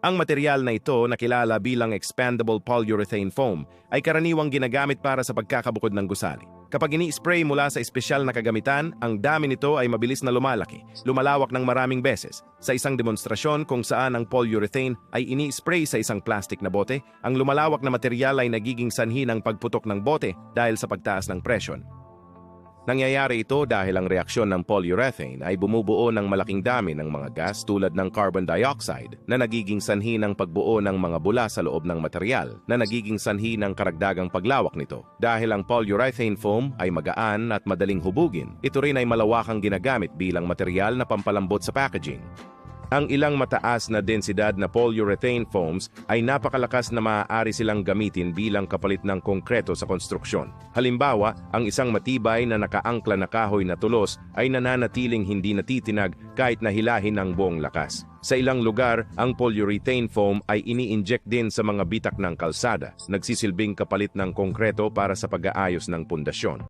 Ang material na ito na kilala bilang expandable polyurethane foam ay karaniwang ginagamit para sa pagkakabukod ng gusali. Kapag ini-spray mula sa espesyal na kagamitan, ang dami nito ay mabilis na lumalawak ng maraming beses. Sa isang demonstrasyon kung saan ang polyurethane ay ini-spray sa isang plastic na bote, ang lumalawak na material ay nagiging sanhi ng pagputok ng bote dahil sa pagtaas ng presyon. Nangyayari ito dahil ang reaksyon ng polyurethane ay bumubuo ng malaking dami ng mga gas tulad ng carbon dioxide na nagiging sanhi ng pagbuo ng mga bula sa loob ng material na nagiging sanhi ng karagdagang paglawak nito. Dahil ang polyurethane foam ay magaan at madaling hubugin, ito rin ay malawakang ginagamit bilang material na pampalambot sa packaging. Ang ilang mataas na densidad na polyurethane foams ay napakalakas na maaari silang gamitin bilang kapalit ng konkreto sa konstruksyon. Halimbawa, ang isang matibay na nakaangkla na kahoy na tulos ay nananatiling hindi natitinag kahit nahilahin ng buong lakas. Sa ilang lugar, ang polyurethane foam ay ini-inject din sa mga bitak ng kalsada, nagsisilbing kapalit ng konkreto para sa pag-aayos ng pundasyon.